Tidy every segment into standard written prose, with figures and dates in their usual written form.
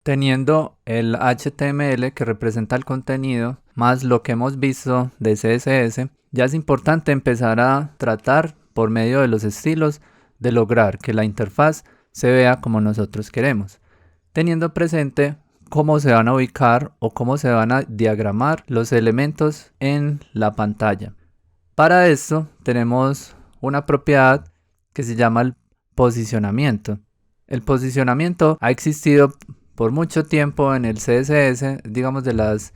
Teniendo el HTML que representa el contenido, más lo que hemos visto de CSS, ya es importante empezar a tratar por medio de los estilos de lograr que la interfaz se vea como nosotros queremos, teniendo presente cómo se van a ubicar o cómo se van a diagramar los elementos en la pantalla. Para esto tenemos una propiedad que se llama el posicionamiento. El posicionamiento ha existido por mucho tiempo en el CSS, digamos de las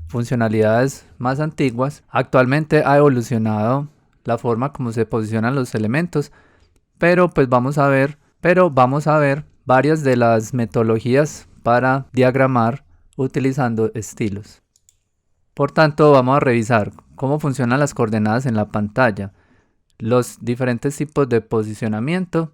funcionalidades más antiguas. Actualmente ha evolucionado la forma como se posicionan los elementos, pero vamos a ver varias de las metodologías para diagramar utilizando estilos. Por tanto, vamos a revisar cómo funcionan las coordenadas en la pantalla, los diferentes tipos de posicionamiento,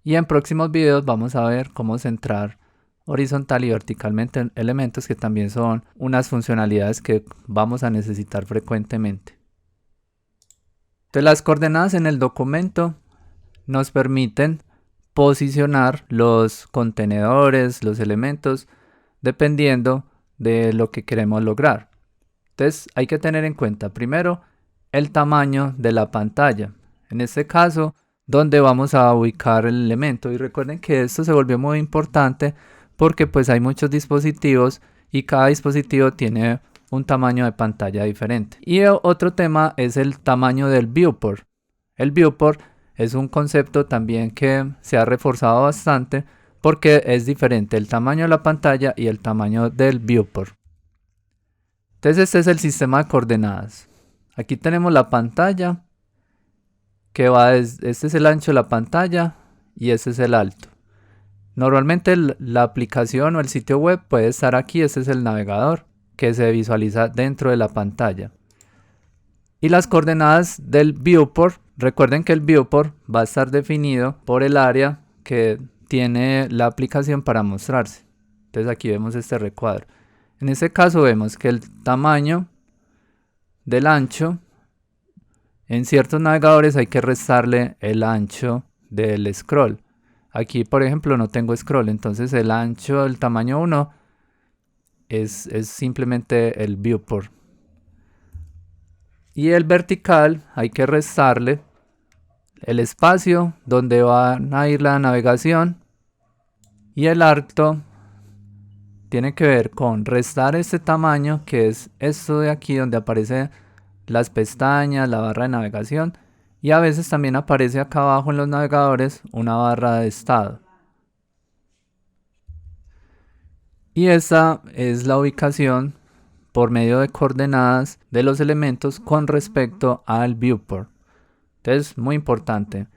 y en próximos videos vamos a ver cómo centrar horizontal y verticalmente en elementos, que también son unas funcionalidades que vamos a necesitar frecuentemente. Entonces, las coordenadas en el documento nos permiten posicionar los contenedores, los elementos, dependiendo de lo que queremos lograr. Entonces hay que tener en cuenta primero el tamaño de la pantalla. En este caso, donde vamos a ubicar el elemento. Y recuerden que esto se volvió muy importante porque hay muchos dispositivos y cada dispositivo tiene un tamaño de pantalla diferente. Y otro tema es el tamaño del viewport. El viewport es un concepto también que se ha reforzado bastante porque es diferente el tamaño de la pantalla y el tamaño del viewport. Entonces este es el sistema de coordenadas. Aquí tenemos la pantalla, que este es el ancho de la pantalla y este es el alto. Normalmente la aplicación o el sitio web puede estar aquí. Este es el navegador que se visualiza dentro de la pantalla. Y las coordenadas del viewport, recuerden que el viewport va a estar definido por el área que tiene la aplicación para mostrarse. Entonces aquí vemos este recuadro. En este caso vemos que el tamaño del ancho, en ciertos navegadores hay que restarle el ancho del scroll. Aquí, por ejemplo, no tengo scroll, entonces el ancho del tamaño 1 es simplemente el viewport. Y el vertical hay que restarle el espacio donde va a ir la navegación. Y el alto tiene que ver con restar este tamaño, que es esto de aquí donde aparece las pestañas, la barra de navegación, y a veces también aparece acá abajo en los navegadores una barra de estado. Y esta es la ubicación por medio de coordenadas de los elementos con respecto al viewport. Entonces, muy importante.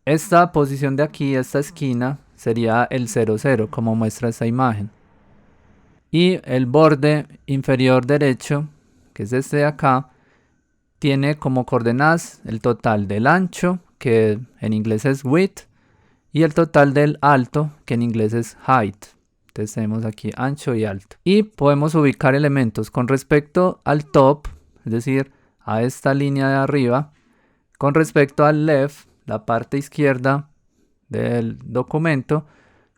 Esta posición de aquí, esta esquina, sería el 00, como muestra esta imagen. Y el borde inferior derecho, que es este de acá, tiene como coordenadas el total del ancho, que en inglés es width, y el total del alto, que en inglés es height. Entonces tenemos aquí ancho y alto. Y podemos ubicar elementos con respecto al top, es decir, a esta línea de arriba, con respecto al left, la parte izquierda del documento,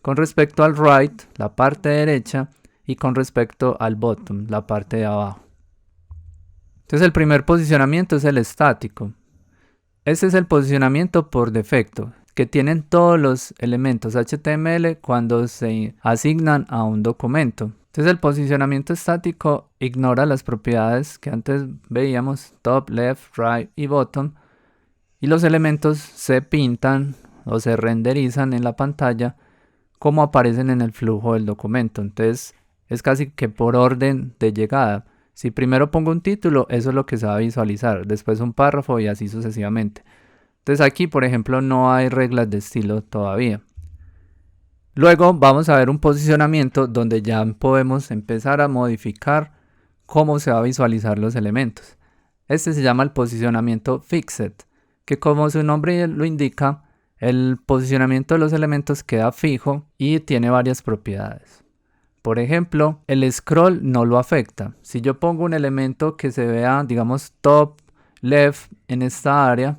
con respecto al right, la parte derecha, y con respecto al bottom, la parte de abajo. Entonces el primer posicionamiento es el estático. Este es el posicionamiento por defecto que tienen todos los elementos HTML cuando se asignan a un documento. Entonces el posicionamiento estático ignora las propiedades que antes veíamos, top, left, right y bottom, y los elementos se pintan o se renderizan en la pantalla como aparecen en el flujo del documento. Entonces es casi que por orden de llegada. Si primero pongo un título, eso es lo que se va a visualizar, después un párrafo y así sucesivamente. Entonces aquí, por ejemplo, no hay reglas de estilo todavía. Luego vamos a ver un posicionamiento donde ya podemos empezar a modificar cómo se va a visualizar los elementos. Este se llama el posicionamiento fixed, que como su nombre lo indica, el posicionamiento de los elementos queda fijo y tiene varias propiedades. Por ejemplo, el scroll no lo afecta. Si yo pongo un elemento que se vea, digamos, top, left en esta área,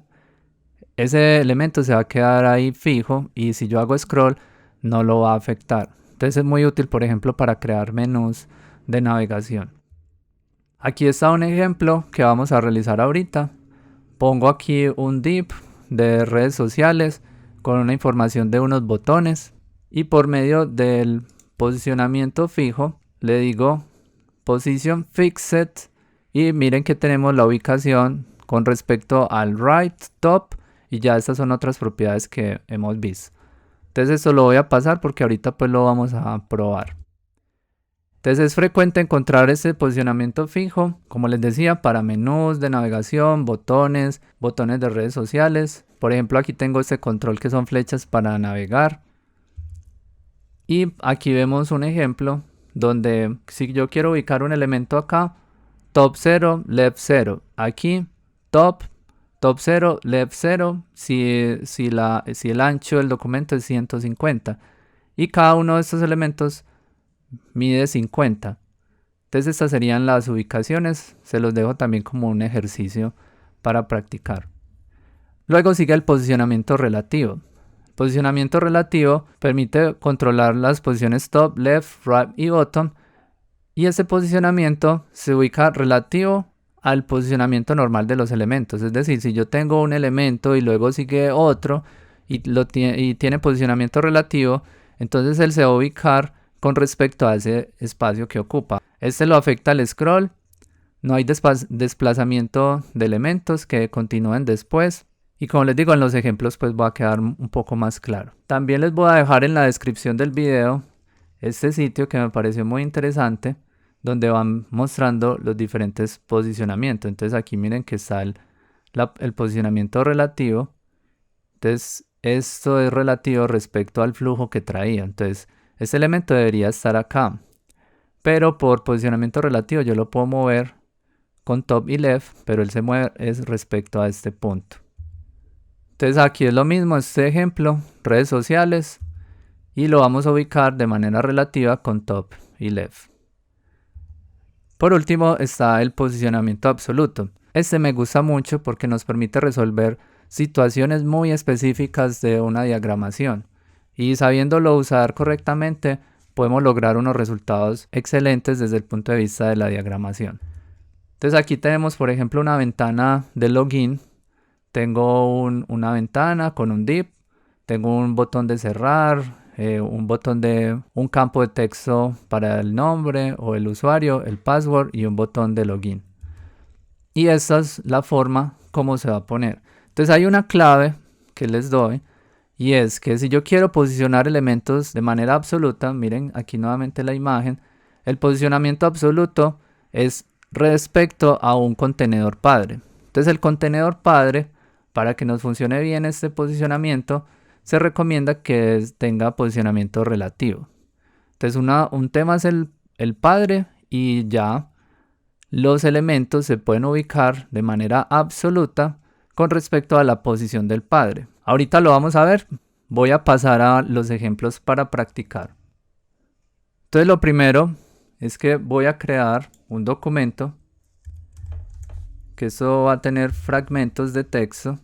ese elemento se va a quedar ahí fijo, y si yo hago scroll no lo va a afectar. Entonces es muy útil, por ejemplo, para crear menús de navegación. Aquí está un ejemplo que vamos a realizar ahorita. Pongo aquí un div de redes sociales con una información de unos botones y por medio del posicionamiento fijo le digo position fixed y miren que tenemos la ubicación con respecto al right top y ya estas son otras propiedades que hemos visto. Entonces esto lo voy a pasar porque ahorita pues lo vamos a probar. Entonces es frecuente encontrar este posicionamiento fijo, como les decía, para menús de navegación, botones de redes sociales. Por ejemplo, aquí tengo este control que son flechas para navegar. Y aquí vemos un ejemplo donde si yo quiero ubicar un elemento acá, top 0, left 0. Aquí, top 0, left 0, si el ancho del documento es 150. Y cada uno de estos elementos mide 50. Entonces estas serían las ubicaciones. Se los dejo también como un ejercicio para practicar. Luego sigue el posicionamiento relativo. El posicionamiento relativo permite controlar las posiciones top, left, right y bottom. Y ese posicionamiento se ubica relativo al posicionamiento normal de los elementos. Es decir, si yo tengo un elemento y luego sigue otro y tiene posicionamiento relativo, entonces él se va a ubicar con respecto a ese espacio que ocupa. Este lo afecta al scroll. No hay desplazamiento de elementos que continúen después. Y como les digo, en los ejemplos pues va a quedar un poco más claro. También les voy a dejar en la descripción del video este sitio que me pareció muy interesante, donde van mostrando los diferentes posicionamientos. Entonces aquí miren que está el posicionamiento relativo. Entonces esto es relativo respecto al flujo que traía. Entonces este elemento debería estar acá, pero por posicionamiento relativo yo lo puedo mover con top y left, pero él se mueve es respecto a este punto. Entonces aquí es lo mismo, este ejemplo, redes sociales, y lo vamos a ubicar de manera relativa con top y left. Por último está el posicionamiento absoluto. Este me gusta mucho porque nos permite resolver situaciones muy específicas de una diagramación. Y sabiéndolo usar correctamente, podemos lograr unos resultados excelentes desde el punto de vista de la diagramación. Entonces aquí tenemos, por ejemplo, una ventana de login. Tengo una ventana con un div. Tengo un botón de cerrar, un campo de texto para el nombre o el usuario, el password y un botón de login. Y esa es la forma como se va a poner. Entonces hay una clave que les doy. Y es que si yo quiero posicionar elementos de manera absoluta, miren aquí nuevamente la imagen, el posicionamiento absoluto es respecto a un contenedor padre. Entonces el contenedor padre, para que nos funcione bien este posicionamiento, se recomienda que tenga posicionamiento relativo. Entonces un tema es el padre y ya los elementos se pueden ubicar de manera absoluta con respecto a la posición del padre. Ahorita lo vamos a ver. Voy a pasar a los ejemplos para practicar. Entonces lo primero es que voy a crear un documento que eso va a tener fragmentos de texto.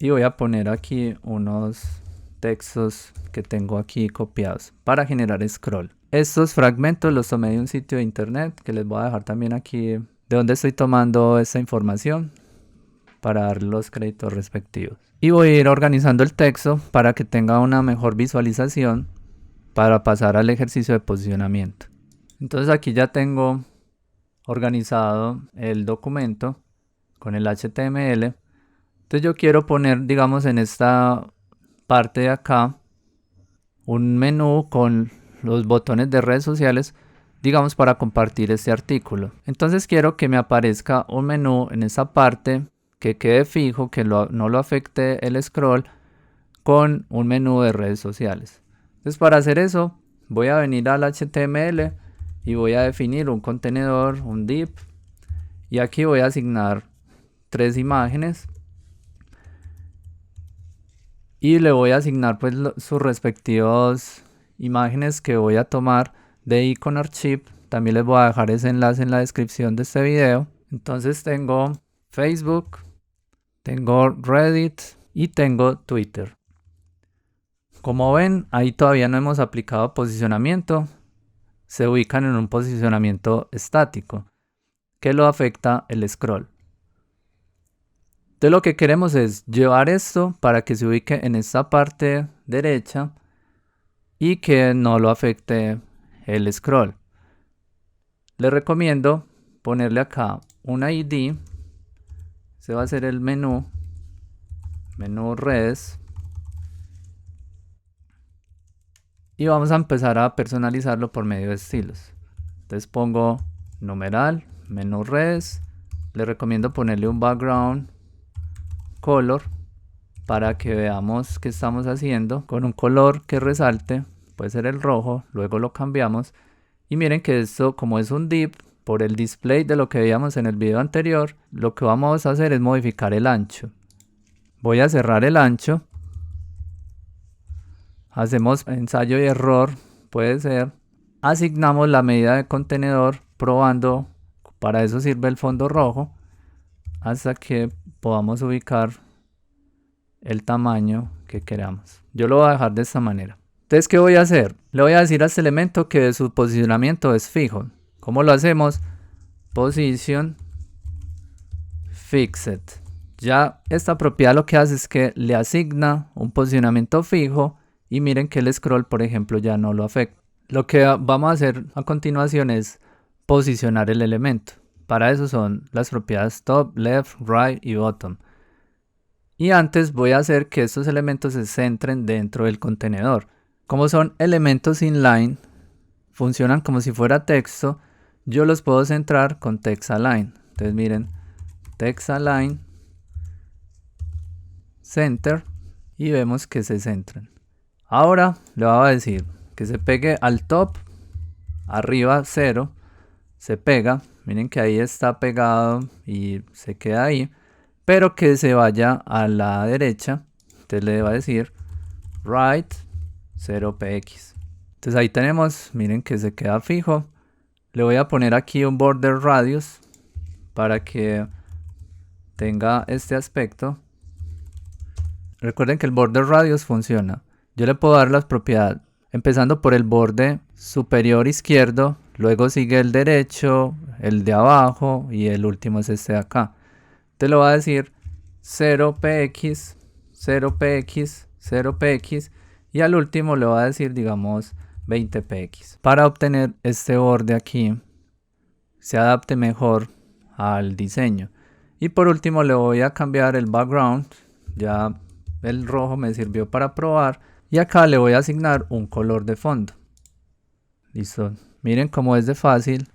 Y voy a poner aquí unos textos que tengo aquí copiados para generar scroll. Estos fragmentos los tomé de un sitio de internet que les voy a dejar también aquí de donde estoy tomando esta información para dar los créditos respectivos. Y voy a ir organizando el texto para que tenga una mejor visualización para pasar al ejercicio de posicionamiento. Entonces aquí ya tengo organizado el documento con el HTML. Entonces yo quiero poner, digamos, en esta parte de acá un menú con los botones de redes sociales, digamos, para compartir este artículo. Entonces quiero que me aparezca un menú en esa parte que quede fijo, que no lo afecte el scroll, con un menú de redes sociales. Entonces para hacer eso voy a venir al HTML y voy a definir un contenedor, un div, y aquí voy a asignar 3 imágenes y le voy a asignar pues sus respectivos imágenes que voy a tomar de Icon Archive. También les voy a dejar ese enlace en la descripción de este video. Entonces tengo Facebook, tengo Reddit, y tengo Twitter. Como ven, ahí todavía no hemos aplicado posicionamiento. Se ubican en un posicionamiento estático que lo afecta el scroll. Entonces lo que queremos es llevar esto para que se ubique en esta parte derecha y que no lo afecte el scroll. Les recomiendo ponerle acá un ID. Se va a hacer el menú redes. Y vamos a empezar a personalizarlo por medio de estilos. Entonces pongo numeral, menú redes. Les recomiendo ponerle un background color para que veamos qué estamos haciendo con un color que resalte. Puede ser el rojo, luego lo cambiamos. Y miren que esto, como es un div, por el display de lo que veíamos en el video anterior, lo que vamos a hacer es modificar el ancho. Voy a cerrar el ancho. Hacemos ensayo y error, puede ser. Asignamos la medida de contenedor probando, para eso sirve el fondo rojo, hasta que podamos ubicar el tamaño que queramos. Yo lo voy a dejar de esta manera. Entonces, ¿qué voy a hacer? Le voy a decir a este elemento que su posicionamiento es fijo. ¿Cómo lo hacemos? Position fixed. Ya esta propiedad lo que hace es que le asigna un posicionamiento fijo y miren que el scroll, por ejemplo, ya no lo afecta. Lo que vamos a hacer a continuación es posicionar el elemento. Para eso son las propiedades top, left, right y bottom. Y antes voy a hacer que estos elementos se centren dentro del contenedor. Como son elementos inline, funcionan como si fuera texto, yo los puedo centrar con text align. Entonces miren, text align, center, y vemos que se centran. Ahora le voy a decir que se pegue al top, arriba 0, se pega, miren que ahí está pegado y se queda ahí, pero que se vaya a la derecha. Entonces le voy a decir right 0px. Entonces ahí tenemos, miren que se queda fijo. Le voy a poner aquí un border radius para que tenga este aspecto. Recuerden que el border radius funciona. Yo le puedo dar las propiedades empezando por el borde superior izquierdo, luego sigue el derecho, el de abajo y el último es este de acá. Te lo va a decir 0px, 0px, 0px y al último le va a decir, digamos, 20px. Para obtener este borde aquí se adapte mejor al diseño. Y por último le voy a cambiar el background. Ya el rojo me sirvió para probar. Y acá le voy a asignar un color de fondo. Listo. Miren cómo es de fácil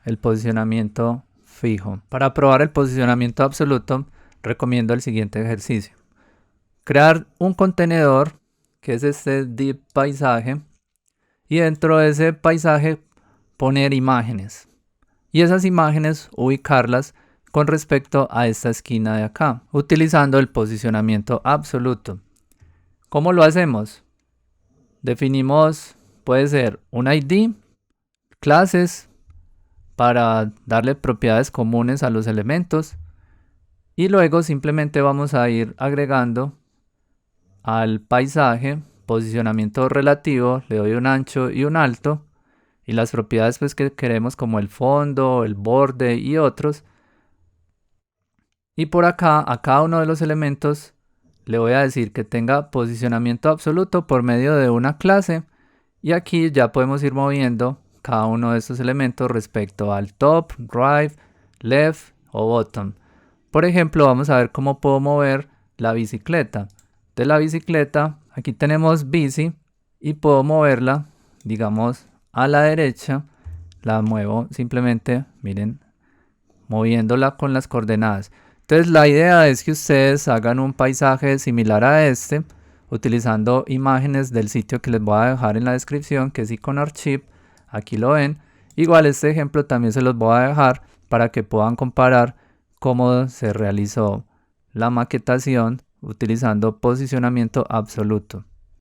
el posicionamiento fijo. Para probar el posicionamiento absoluto, recomiendo el siguiente ejercicio. Crear un contenedor, que es este div paisaje. Y dentro de ese paisaje poner imágenes. Y esas imágenes ubicarlas con respecto a esta esquina de acá, utilizando el posicionamiento absoluto. ¿Cómo lo hacemos? Definimos, puede ser un ID, clases, para darle propiedades comunes a los elementos. Y luego simplemente vamos a ir agregando al paisaje, posicionamiento relativo, le doy un ancho y un alto. Y las propiedades pues que queremos como el fondo, el borde y otros. Y por acá, a cada uno de los elementos, le voy a decir que tenga posicionamiento absoluto por medio de una clase. Y aquí ya podemos ir moviendo cada uno de estos elementos respecto al top, right, left o bottom. Por ejemplo, vamos a ver cómo puedo mover la bicicleta. De la bicicleta, aquí tenemos bici y puedo moverla, digamos, a la derecha. La muevo simplemente, miren, moviéndola con las coordenadas. Entonces la idea es que ustedes hagan un paisaje similar a este, utilizando imágenes del sitio que les voy a dejar en la descripción, que es Iconarchive. Aquí lo ven. Igual este ejemplo también se los voy a dejar para que puedan comparar cómo se realizó la maquetación utilizando posicionamiento absoluto.